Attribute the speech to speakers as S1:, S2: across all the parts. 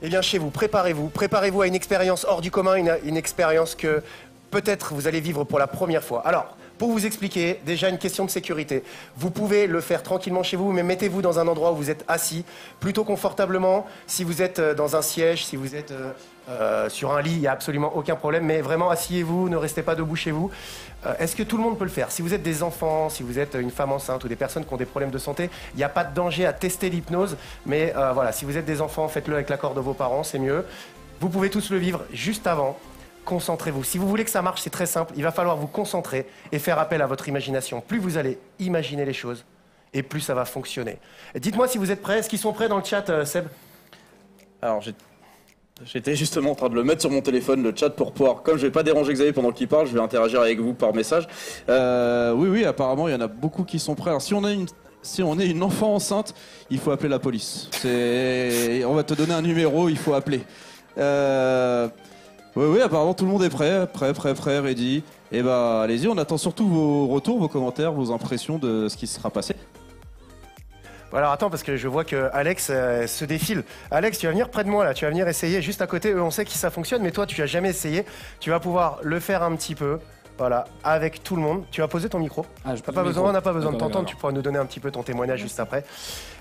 S1: Eh bien, chez vous, préparez-vous à une expérience hors du commun, une expérience que peut-être vous allez vivre pour la première fois. Alors, pour vous expliquer, déjà une question de sécurité. Vous pouvez le faire tranquillement chez vous, mais mettez-vous dans un endroit où vous êtes assis, plutôt confortablement. Si vous êtes dans un siège, si vous êtes sur un lit, il n'y a absolument aucun problème, mais vraiment asseyez-vous, ne restez pas debout chez vous. Est-ce que tout le monde peut le faire? Si vous êtes des enfants, si vous êtes une femme enceinte ou des personnes qui ont des problèmes de santé, il n'y a pas de danger à tester l'hypnose, mais voilà, si vous êtes des enfants, faites-le avec l'accord de vos parents, c'est mieux. Vous pouvez tous le vivre juste avant. Concentrez-vous. Si vous voulez que ça marche, c'est très simple. Il va falloir vous concentrer et faire appel à votre imagination. Plus vous allez imaginer les choses, et plus ça va fonctionner. Dites-moi si vous êtes prêts. Est-ce qu'ils sont prêts dans le chat, Seb?
S2: Alors, j'étais justement en train de le mettre sur mon téléphone, le chat, pour pouvoir, comme je vais pas déranger Xavier pendant qu'il parle, je vais interagir avec vous par message. Oui, apparemment, il y en a beaucoup qui sont prêts. Alors, si on est une enfant enceinte, il faut appeler la police. On va te donner un numéro, il faut appeler. Oui, apparemment tout le monde est prêt, ready. Et bah allez-y, on attend surtout vos retours, vos commentaires, vos impressions de ce qui sera passé.
S1: Alors attends, parce que je vois que Alex se défile. Alex, tu vas venir près de moi là, tu vas venir essayer juste à côté. Eux, on sait que ça fonctionne, mais toi, tu n'as jamais essayé. Tu vas pouvoir le faire un petit peu, voilà, avec tout le monde. Tu vas poser ton micro. On n'a pas besoin de t'entendre, tu pourras nous donner un petit peu ton témoignage juste après.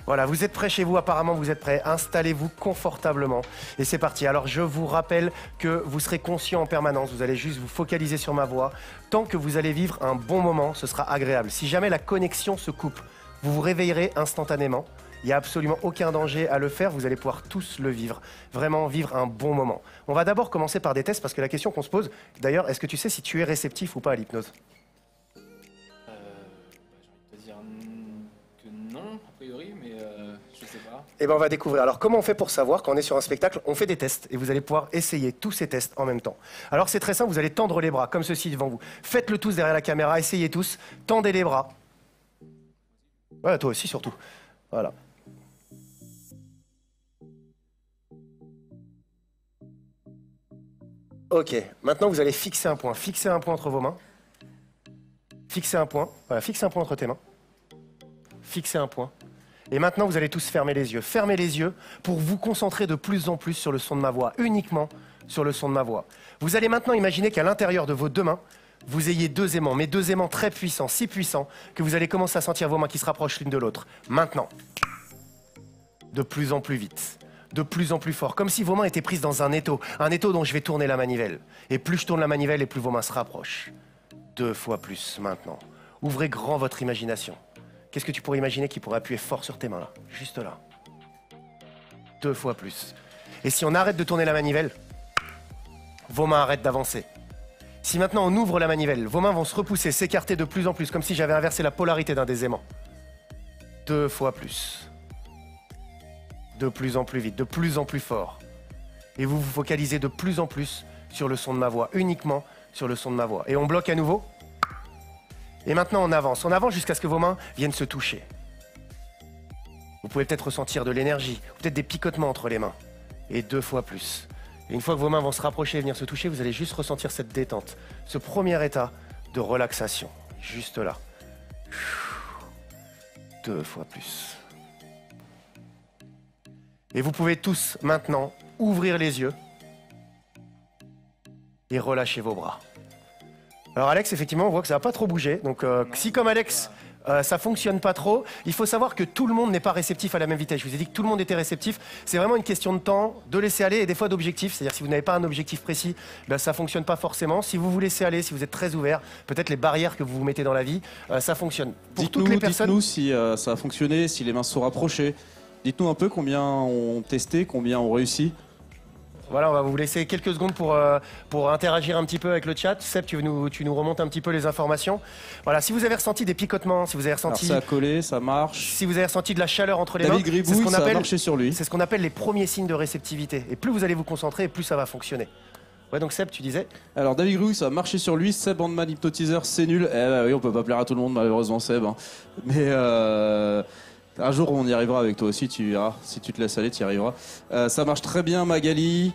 S1: Voilà, vous êtes prêts chez vous, apparemment vous êtes prêts. Installez-vous confortablement. Et c'est parti. Alors je vous rappelle que vous serez conscient en permanence. Vous allez juste vous focaliser sur ma voix. Tant que vous allez vivre un bon moment, ce sera agréable. Si jamais la connexion se coupe, vous vous réveillerez instantanément. Il n'y a absolument aucun danger à le faire. Vous allez pouvoir tous le vivre. Vraiment vivre un bon moment. On va d'abord commencer par des tests parce que la question qu'on se pose, d'ailleurs, est-ce que tu sais si tu es réceptif ou pas à l'hypnose?
S3: J'ai envie de te dire que non, a priori, mais je sais pas.
S1: Eh bien, on va découvrir. Alors, comment on fait pour savoir quand on est sur un spectacle? On fait des tests et vous allez pouvoir essayer tous ces tests en même temps. Alors, c'est très simple, vous allez tendre les bras comme ceci devant vous. Faites-le tous derrière la caméra, essayez tous. Tendez les bras. Voilà, toi aussi surtout. Voilà. Ok, maintenant vous allez fixer un point. Fixez un point entre vos mains. Fixez un point. Voilà, fixez un point entre tes mains. Fixez un point. Et maintenant, vous allez tous fermer les yeux. Fermez les yeux pour vous concentrer de plus en plus sur le son de ma voix, uniquement sur le son de ma voix. Vous allez maintenant imaginer qu'à l'intérieur de vos deux mains, vous ayez deux aimants, mais deux aimants très puissants, si puissants, que vous allez commencer à sentir vos mains qui se rapprochent l'une de l'autre. Maintenant, de plus en plus vite, de plus en plus fort, comme si vos mains étaient prises dans un étau dont je vais tourner la manivelle. Et plus je tourne la manivelle, et plus vos mains se rapprochent. 2 fois plus maintenant. Ouvrez grand votre imagination. Qu'est-ce que tu pourrais imaginer qui pourrait appuyer fort sur tes mains là? Juste là. 2 fois plus. Et si on arrête de tourner la manivelle, vos mains arrêtent d'avancer. Si maintenant on ouvre la manivelle, vos mains vont se repousser, s'écarter de plus en plus, comme si j'avais inversé la polarité d'un des aimants. 2 fois plus. De plus en plus vite, de plus en plus fort. Et vous vous focalisez de plus en plus sur le son de ma voix, uniquement sur le son de ma voix. Et on bloque à nouveau. Et maintenant on avance jusqu'à ce que vos mains viennent se toucher. Vous pouvez peut-être ressentir de l'énergie, peut-être des picotements entre les mains. Et 2 fois plus. Et une fois que vos mains vont se rapprocher et venir se toucher, vous allez juste ressentir cette détente, ce premier état de relaxation, juste là. 2 fois plus. Et vous pouvez tous maintenant ouvrir les yeux et relâcher vos bras. Alors Alex, effectivement, on voit que ça n'a pas trop bougé. Donc si comme Alex, ça fonctionne pas trop, il faut savoir que tout le monde n'est pas réceptif à la même vitesse. Je vous ai dit que tout le monde était réceptif. C'est vraiment une question de temps, de laisser aller et des fois d'objectif. C'est-à-dire si vous n'avez pas un objectif précis, ben, ça fonctionne pas forcément. Si vous vous laissez aller, si vous êtes très ouvert, peut-être les barrières que vous vous mettez dans la vie, ça fonctionne. Pour toutes les personnes.
S2: Dites-nous si ça a fonctionné, si les mains se sont rapprochées. Dites-nous un peu combien ont testé, combien ont réussi.
S1: Voilà, on va vous laisser quelques secondes pour interagir un petit peu avec le chat. Seb, tu nous remontes un petit peu les informations. Voilà, si vous avez ressenti des picotements, si vous avez ressenti...
S2: Alors ça a collé, ça marche.
S1: Si vous avez ressenti de la chaleur entre les mains,
S2: David Gribouille, ça a marché sur lui.
S1: C'est ce qu'on appelle les premiers signes de réceptivité. Et plus vous allez vous concentrer, plus ça va fonctionner. Ouais, donc Seb, tu disais?
S2: Alors David Gribouille, ça a marché sur lui. Seb Handman, hypnotiseur, c'est nul. Eh bah oui, on peut pas plaire à tout le monde, malheureusement, Seb. Hein. Mais... un jour, on y arrivera avec toi aussi, tu verras. Si tu te laisses aller, tu y arriveras. Ça marche très bien, Magali.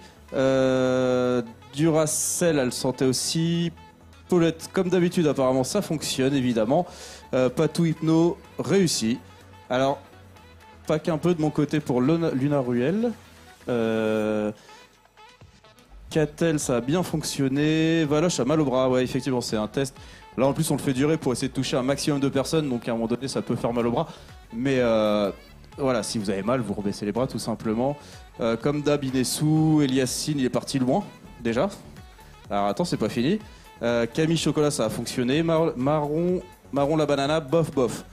S2: Duracell, elle sentait aussi. Paulette, comme d'habitude, apparemment, ça fonctionne, évidemment. Patou Hypno, réussi. Alors, pas qu'un peu de mon côté pour Luna Ruel. Catel, ça a bien fonctionné. Valoche a mal au bras, ouais, effectivement, c'est un test. Là, en plus, on le fait durer pour essayer de toucher un maximum de personnes, donc à un moment donné, ça peut faire mal au bras. Mais voilà, si vous avez mal, vous rebaissez les bras tout simplement. Comme d'hab, Inesou, Eliassine, il est parti loin, déjà. Alors attends, c'est pas fini. Camille Chocolat, ça a fonctionné. Marron la banana, bof, bof.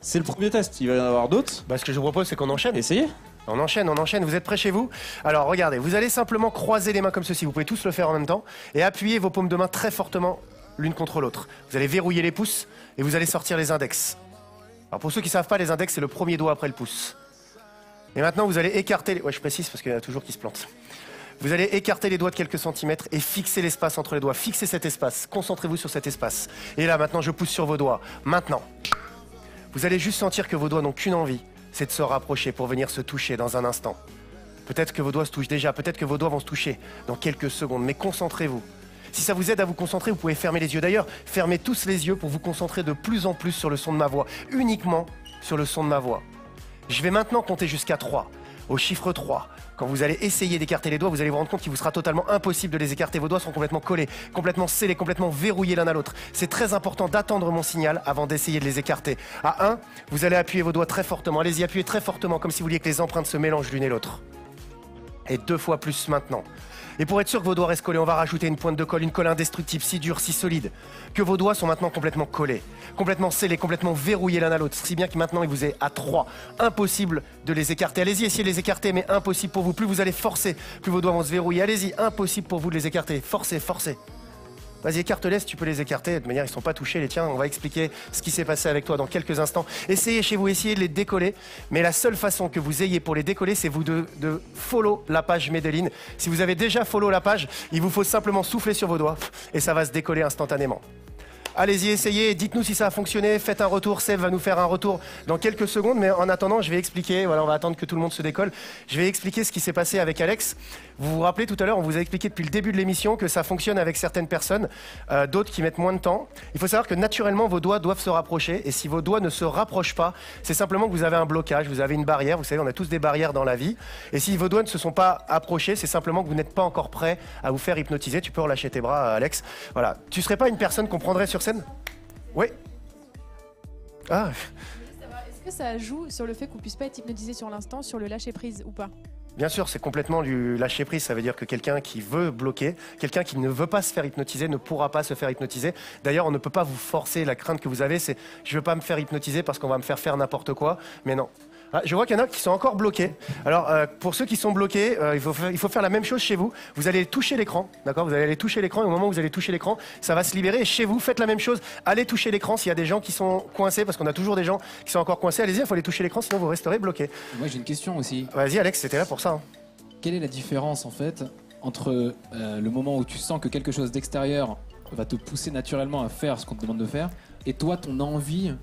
S2: C'est le premier test, il va y en avoir d'autres.
S1: Bah, ce que je vous propose, c'est qu'on enchaîne.
S2: Essayez.
S1: On enchaîne. Vous êtes prêts chez vous? Alors regardez, vous allez simplement croiser les mains comme ceci. Vous pouvez tous le faire en même temps. Et appuyer vos paumes de main très fortement l'une contre l'autre. Vous allez verrouiller les pouces et vous allez sortir les index. Alors pour ceux qui ne savent pas, les index, c'est le premier doigt après le pouce. Et maintenant, vous allez écarter... Ouais, je précise parce qu'il y en a toujours qui se plantent. Vous allez écarter les doigts de quelques centimètres et fixer l'espace entre les doigts. Fixez cet espace. Concentrez-vous sur cet espace. Et là, maintenant, je pousse sur vos doigts. Maintenant, vous allez juste sentir que vos doigts n'ont qu'une envie. C'est de se rapprocher pour venir se toucher dans un instant. Peut-être que vos doigts se touchent déjà, peut-être que vos doigts vont se toucher dans quelques secondes, mais concentrez-vous. Si ça vous aide à vous concentrer, vous pouvez fermer les yeux. D'ailleurs, fermez tous les yeux pour vous concentrer de plus en plus sur le son de ma voix, uniquement sur le son de ma voix. Je vais maintenant compter jusqu'à 3. Au chiffre 3, quand vous allez essayer d'écarter les doigts, vous allez vous rendre compte qu'il vous sera totalement impossible de les écarter. Vos doigts sont complètement collés, complètement scellés, complètement verrouillés l'un à l'autre. C'est très important d'attendre mon signal avant d'essayer de les écarter. À 1, vous allez appuyer vos doigts très fortement. Allez-y, appuyez très fortement, comme si vous vouliez que les empreintes se mélangent l'une et l'autre. Et 2 fois plus maintenant. Et pour être sûr que vos doigts restent collés, on va rajouter une pointe de colle, une colle indestructible, si dure, si solide, que vos doigts sont maintenant complètement collés, complètement scellés, complètement verrouillés l'un à l'autre, si bien que maintenant il vous est à 3. Impossible de les écarter. Allez-y, essayez de les écarter, mais impossible pour vous. Plus vous allez forcer, plus vos doigts vont se verrouiller. Allez-y, impossible pour vous de les écarter. Forcez, forcez. Vas-y, écarte-les si tu peux les écarter. De manière, ils ne sont pas touchés, les tiens. On va expliquer ce qui s'est passé avec toi dans quelques instants. Essayez chez vous, essayez de les décoller. Mais la seule façon que vous ayez pour les décoller, c'est vous de follow la page Medellin. Si vous avez déjà follow la page, il vous faut simplement souffler sur vos doigts et ça va se décoller instantanément. Allez-y, essayez, dites-nous si ça a fonctionné, faites un retour, Seb va nous faire un retour dans quelques secondes, mais en attendant, je vais expliquer, voilà, on va attendre que tout le monde se décolle, je vais expliquer ce qui s'est passé avec Alex. Vous vous rappelez tout à l'heure, on vous a expliqué depuis le début de l'émission que ça fonctionne avec certaines personnes, d'autres qui mettent moins de temps. Il faut savoir que naturellement, vos doigts doivent se rapprocher, et si vos doigts ne se rapprochent pas, c'est simplement que vous avez un blocage, vous avez une barrière, vous savez, on a tous des barrières dans la vie, et si vos doigts ne se sont pas approchés, c'est simplement que vous n'êtes pas encore prêt à vous faire hypnotiser. Tu peux relâcher tes bras, Alex. Voilà. Tu serais pas une personne qu'on prendrait sur scène? Oui. Ah.
S4: Est-ce que ça joue sur le fait qu'on puisse pas être hypnotisé sur l'instant, sur le lâcher prise ou pas?
S1: Bien sûr, c'est complètement du lâcher prise. Ça veut dire que quelqu'un qui veut bloquer, quelqu'un qui ne veut pas se faire hypnotiser ne pourra pas se faire hypnotiser. D'ailleurs, on ne peut pas vous forcer. La crainte que vous avez, c'est je veux pas me faire hypnotiser parce qu'on va me faire n'importe quoi. Mais non. Ah, je vois qu'il y en a qui sont encore bloqués. Alors, pour ceux qui sont bloqués, il faut faire la même chose chez vous. Vous allez toucher l'écran, d'accord? Vous allez aller toucher l'écran et au moment où vous allez toucher l'écran, ça va se libérer. Et chez vous, faites la même chose. Allez toucher l'écran s'il y a des gens qui sont coincés, parce qu'on a toujours des gens qui sont encore coincés. Allez-y, il faut aller toucher l'écran, sinon vous resterez bloqués.
S3: Moi j'ai une question aussi.
S1: Vas-y, Alex, c'était là pour ça. Hein.
S3: Quelle est la différence en fait entre le moment où tu sens que quelque chose d'extérieur va te pousser naturellement à faire ce qu'on te demande de faire et toi ton envie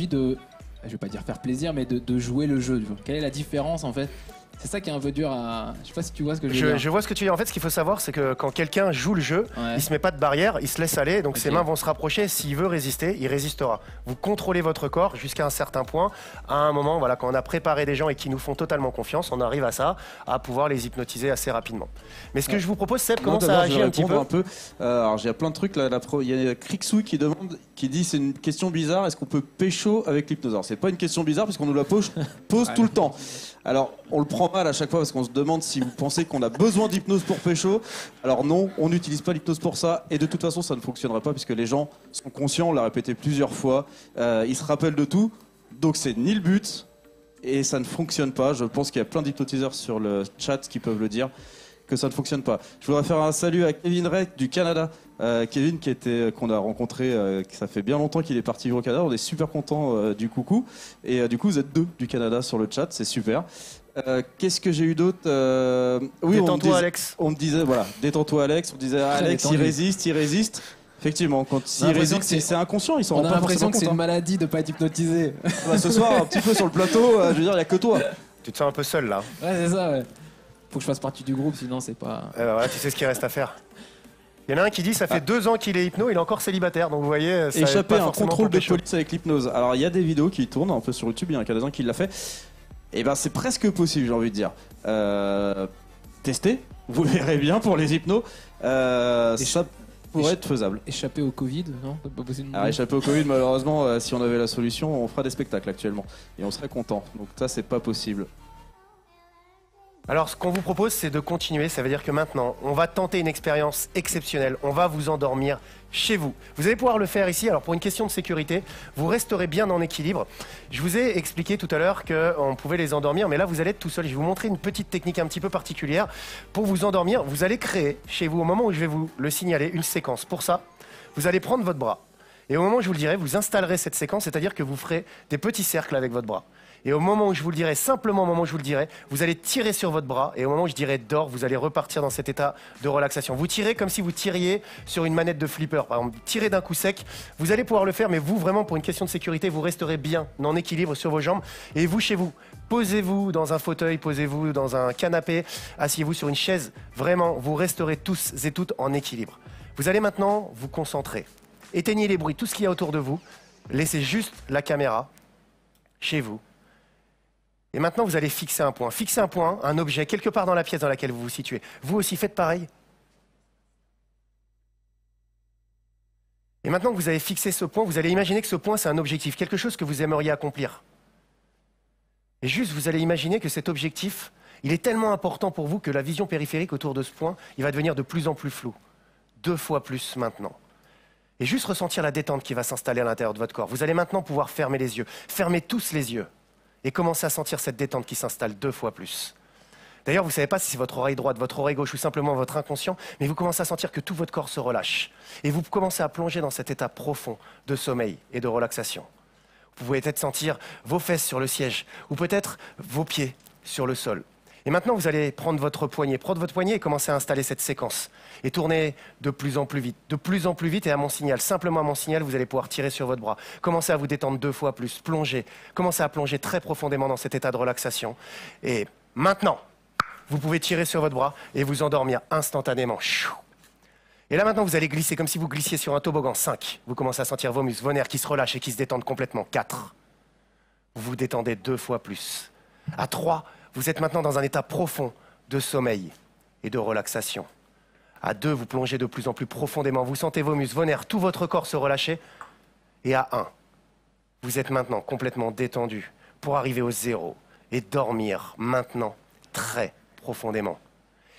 S3: de, je vais pas dire faire plaisir, mais de jouer le jeu. Quelle est la différence en fait? C'est ça qui est un peu dur à... Je sais pas si tu vois ce que je veux dire.
S1: Je vois ce que tu veux dire. En fait, ce qu'il faut savoir, c'est que quand quelqu'un joue le jeu, il se met pas de barrière, il se laisse aller, donc ses mains vont se rapprocher. S'il veut résister, il résistera. Vous contrôlez votre corps jusqu'à un certain point. À un moment, voilà, quand on a préparé des gens et qui nous font totalement confiance, on arrive à ça, à pouvoir les hypnotiser assez rapidement. Mais ce que je vous propose, Seb, comment ça agit un petit peu,
S2: Alors, j'ai plein de trucs. Là, il y a Crixou qui dit c'est une question bizarre. Est-ce qu'on peut pécho avec l'hypnose? Alors, c'est pas une question bizarre puisqu'on nous la pose tout le temps. Alors, on le prend mal à chaque fois parce qu'on se demande si vous pensez qu'on a besoin d'hypnose pour pécho. Alors non, on n'utilise pas l'hypnose pour ça. Et de toute façon, ça ne fonctionnera pas puisque les gens sont conscients, on l'a répété plusieurs fois. Ils se rappellent de tout. Donc c'est ni le but et ça ne fonctionne pas. Je pense qu'il y a plein d'hypnotiseurs sur le chat qui peuvent le dire que ça ne fonctionne pas. Je voudrais faire un salut à Kevin Rec du Canada. Kevin qu'on a rencontré, ça fait bien longtemps qu'il est parti vivre au Canada. On est super contents du coucou. Et du coup, vous êtes 2 du Canada sur le chat, c'est super. Qu'est-ce que j'ai eu d'autre?
S1: Oui, détends-toi, Alex.
S2: On me disait, voilà, détends-toi, Alex. On disait, Alex, il résiste. Effectivement, quand il résiste, c'est inconscient. Ils sont
S3: on a l'impression que c'est une maladie de pas être hypnotisé.
S2: Bah, ce soir, un petit peu sur le plateau, je veux dire, il n'y a que toi.
S1: Tu te sens un peu seul là.
S3: Ouais, c'est ça, ouais. Faut que je fasse partie du groupe, sinon c'est pas...
S1: Voilà, tu sais ce qu'il reste à faire. Il y en a un qui dit ça fait 2 ans qu'il est hypno, il est encore célibataire, donc vous voyez... Ça
S2: échapper à un contrôle de police avec l'hypnose. Alors il y a des vidéos qui tournent un peu sur YouTube, il y en a quelques-uns qui l'a fait. Et ben c'est presque possible, j'ai envie de dire. Testez, vous verrez bien pour les hypnos. Ça pourrait être faisable.
S3: Échapper au Covid, non? Pas possible.
S2: Alors, échapper au Covid, malheureusement, si on avait la solution, on fera des spectacles actuellement. Et on serait content. Donc ça, c'est pas possible.
S1: Alors, ce qu'on vous propose, c'est de continuer. Ça veut dire que maintenant, on va tenter une expérience exceptionnelle. On va vous endormir chez vous. Vous allez pouvoir le faire ici. Alors, pour une question de sécurité, vous resterez bien en équilibre. Je vous ai expliqué tout à l'heure qu'on pouvait les endormir, mais là, vous allez être tout seul. Je vais vous montrer une petite technique un petit peu particulière. Pour vous endormir, vous allez créer chez vous, au moment où je vais vous le signaler, une séquence. Pour ça, vous allez prendre votre bras. Et au moment où je vous le dirai, vous installerez cette séquence, c'est-à-dire que vous ferez des petits cercles avec votre bras. Et au moment où je vous le dirai, simplement au moment où je vous le dirai, vous allez tirer sur votre bras. Et au moment où je dirai dors, vous allez repartir dans cet état de relaxation. Vous tirez comme si vous tiriez sur une manette de flipper. Par exemple, tirez d'un coup sec. Vous allez pouvoir le faire, mais vous, vraiment, pour une question de sécurité, vous resterez bien en équilibre sur vos jambes. Et vous, chez vous, posez-vous dans un fauteuil, posez-vous dans un canapé, asseyez-vous sur une chaise. Vraiment, vous resterez tous et toutes en équilibre. Vous allez maintenant vous concentrer. Éteignez les bruits, tout ce qu'il y a autour de vous. Laissez juste la caméra chez vous. Et maintenant, vous allez fixer un point. Fixez un point, un objet, quelque part dans la pièce dans laquelle vous vous situez. Vous aussi, faites pareil. Et maintenant que vous avez fixé ce point, vous allez imaginer que ce point, c'est un objectif, quelque chose que vous aimeriez accomplir. Et juste, vous allez imaginer que cet objectif, il est tellement important pour vous que la vision périphérique autour de ce point, il va devenir de plus en plus flou. 2 fois plus maintenant. Et juste ressentir la détente qui va s'installer à l'intérieur de votre corps. Vous allez maintenant pouvoir fermer les yeux. Fermez tous les yeux. Et commencez à sentir cette détente qui s'installe 2 fois plus. D'ailleurs, vous ne savez pas si c'est votre oreille droite, votre oreille gauche ou simplement votre inconscient, mais vous commencez à sentir que tout votre corps se relâche. Et vous commencez à plonger dans cet état profond de sommeil et de relaxation. Vous pouvez peut-être sentir vos fesses sur le siège, ou peut-être vos pieds sur le sol. Et maintenant, vous allez prendre votre poignet et commencer à installer cette séquence. Et tourner de plus en plus vite, et à mon signal, simplement à mon signal, vous allez pouvoir tirer sur votre bras. Commencez à vous détendre 2 fois plus, plonger. Commencez à plonger très profondément dans cet état de relaxation. Et maintenant, vous pouvez tirer sur votre bras et vous endormir instantanément. Et là maintenant, vous allez glisser comme si vous glissiez sur un toboggan. 5. Vous commencez à sentir vos muscles, vos nerfs qui se relâchent et qui se détendent complètement. 4. Vous vous détendez 2 fois plus. À 3, vous êtes maintenant dans un état profond de sommeil et de relaxation. À 2, vous plongez de plus en plus profondément. Vous sentez vos muscles, vos nerfs, tout votre corps se relâcher. Et à 1, vous êtes maintenant complètement détendu pour arriver au 0 et dormir maintenant très profondément.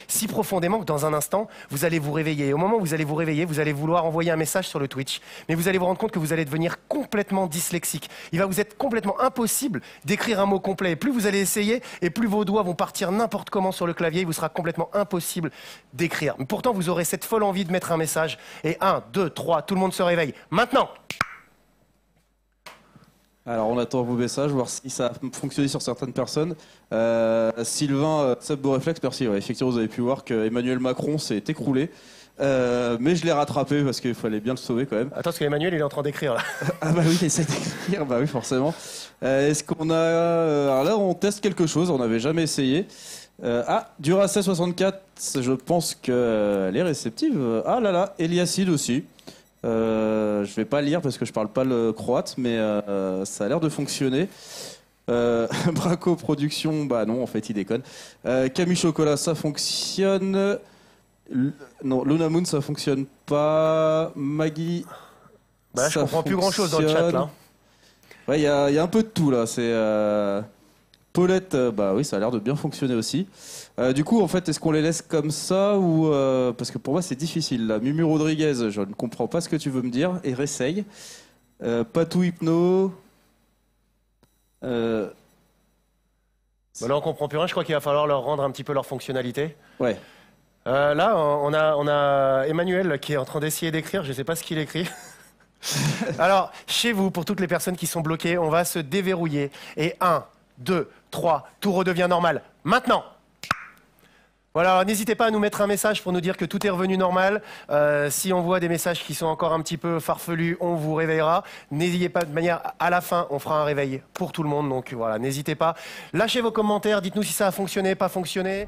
S1: Si profondément que dans un instant, vous allez vous réveiller. Et au moment où vous allez vous réveiller, vous allez vouloir envoyer un message sur le Twitch. Mais vous allez vous rendre compte que vous allez devenir complètement dyslexique. Il va vous être complètement impossible d'écrire un mot complet. Et plus vous allez essayer, et plus vos doigts vont partir n'importe comment sur le clavier, il vous sera complètement impossible d'écrire. Mais pourtant, vous aurez cette folle envie de mettre un message. Et 1, 2, 3, tout le monde se réveille. Maintenant!
S2: Alors on attend vos messages, voir si ça a fonctionné sur certaines personnes. Sylvain, Subbo Réflexe, merci. Ouais, effectivement, vous avez pu voir que Emmanuel Macron s'est écroulé. Mais je l'ai rattrapé parce qu'il fallait bien le sauver quand même.
S1: Attends, parce qu'Emmanuel, il est en train d'écrire là.
S2: Ah bah oui, il essaie d'écrire, bah oui, forcément. Est-ce qu'on a... Alors là, on teste quelque chose, on n'avait jamais essayé. Duracell 64, je pense qu'elle est réceptive. Ah là là, Eliacide aussi. Je vais pas lire parce que je parle pas le croate, mais ça a l'air de fonctionner. Braco Production, bah non, en fait, il déconne. Camille Chocolat, ça fonctionne. Non, Luna Moon, ça fonctionne pas. Maggie.
S1: Bah, je comprends plus grand chose dans le chat là.
S2: Ouais, il y a un peu de tout là. C'est Paulette, bah oui, ça a l'air de bien fonctionner aussi. Du coup, en fait, est-ce qu'on les laisse comme ça ou parce que pour moi c'est difficile. Là, Mumu Rodriguez, je ne comprends pas ce que tu veux me dire et réessaye. Patou Hypno.
S1: Bah là, on comprend plus rien. Je crois qu'il va falloir leur rendre un petit peu leur fonctionnalité.
S2: Ouais.
S1: Là, on a Emmanuel qui est en train d'essayer d'écrire. Je ne sais pas ce qu'il écrit. Alors, chez vous, pour toutes les personnes qui sont bloquées, on va se déverrouiller. Et 1, 2, 3, tout redevient normal. Maintenant! Voilà, n'hésitez pas à nous mettre un message pour nous dire que tout est revenu normal. Si on voit des messages qui sont encore un petit peu farfelus, on vous réveillera. N'hésitez pas, de manière, à la fin, on fera un réveil pour tout le monde. Donc voilà, n'hésitez pas. Lâchez vos commentaires, dites-nous si ça a fonctionné, pas fonctionné.